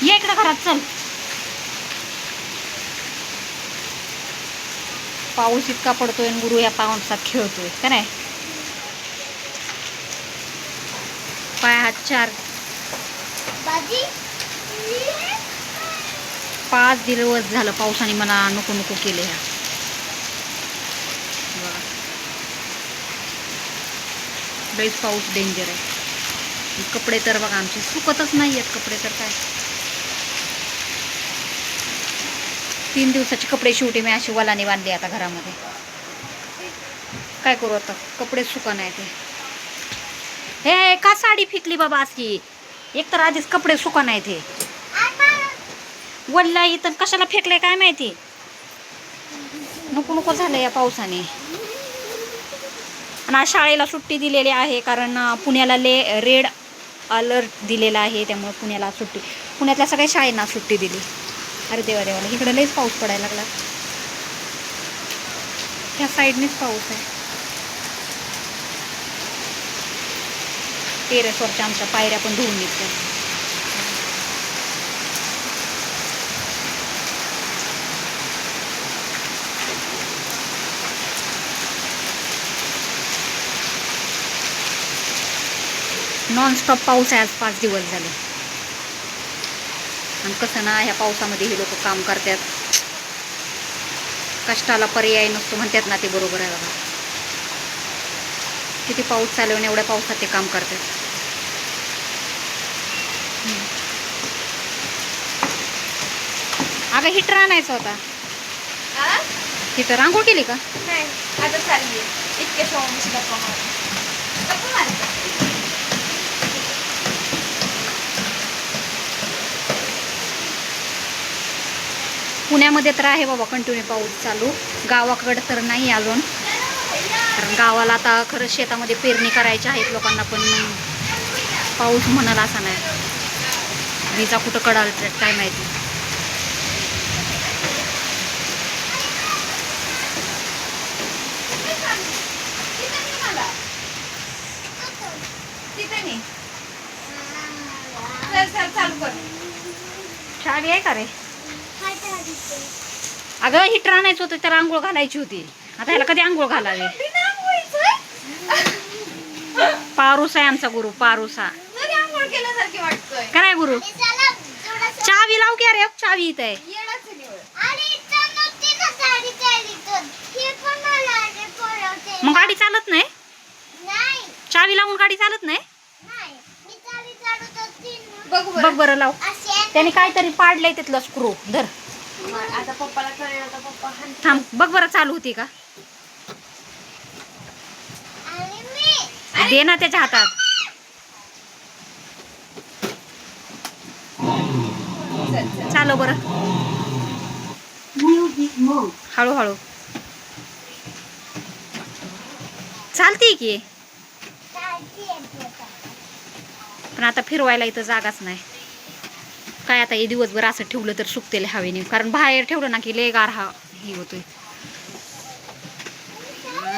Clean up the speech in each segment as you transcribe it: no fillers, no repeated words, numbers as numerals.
ये इकडे घरात चल. पाऊस इतका पडतोय आणि गुरु या पावसात खेळतोय का नाही. पाय हात चार 5 दिवस झालं पावसाने मला नको नको केले. ह्या लईच पाऊस डेंजर आहे. कपडे तर बघा आमचे सुकतच नाही आहेत. कपडे तर काय 3 दिवसाचे कपडे शेवटी मी अशी वलाने बांधली आता घरामध्ये. काय करू आता, कपडे सुका नाही ते. हे का साडी फेकली बाबा अशी. एक तर आधीच कपडे सुका नाही ते वल्ला इथं कशाला फेकले काय माहिती. नको नको झालं या पावसाने. आणि आज शाळेला सुट्टी दिलेली आहे कारण पुण्याला रेड अलर्ट दिलेला आहे. त्यामुळे पुण्याला सुट्टी, पुण्यातल्या सगळ्या शाळेंना सुट्टी दिली. अरे देवा देवाला, इकडं लईच पाऊस पडायला लागला. ह्या साईडनेच पाऊस आहे. टेरेसवरच्या आमच्या पायऱ्या पण धुवून निघतात. नॉनस्टॉप पाऊस आहे आज 5 दिवस झाले. आणि कसं ना, ह्या पावसामध्ये हे लोक काम करतात. कष्टाला पर्याय नसतो म्हणतात ना, ते बरोबर आहे बघा. किती पाऊस चालू आणि एवढ्या पावसात ते काम करतात. अगं हिटर आणायचा होता. हिटर आंघोळ केली का? आता चालली इतके पुण्यामध्ये तर आहे बाबा कंटिन्यू पाऊस चालू. गावाकडं तर नाही अजून, कारण गावाला आता खरंच शेतामध्ये पेरणी करायची आहेत लोकांना. पण पाऊस म्हणाल असा नाही. विजा कुठं कडाल काय माहिती. चावी आहे का रे? अगं हिटर आणायचं होतं, त्याला आंघोळ घालायची होती. आता ह्याला कधी आंघोळ घालावे. पारूस आहे आमचा गुरु, पारूसा. काय गुरु? चावी लाव की. अरे चावी इथं आहे. मग गाडी चालत नाही. चावी लावून गाडी चालत नाही. बघ बरं लाव. त्याने काहीतरी पाडलंय तिथलं स्क्रू. धर आता पप्पाला कळलं तर पप्पा थांब. बघ बरं चालू होती का. दे ना त्याच्या हातात. चालव बरं हळूहळू. चालते की, पण आता फिरवायला इथं जागाच नाही. काय आता हे दिवसभर असं ठेवलं तर सुकतेल हवेने, कारण बाहेर ठेवलं ना की लय गार ही होतोय.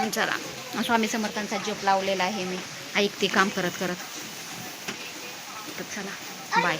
चला, स्वामी समर्थांचा जप लावलेला आहे मी, ऐकते काम करत करत. तर चला बाय.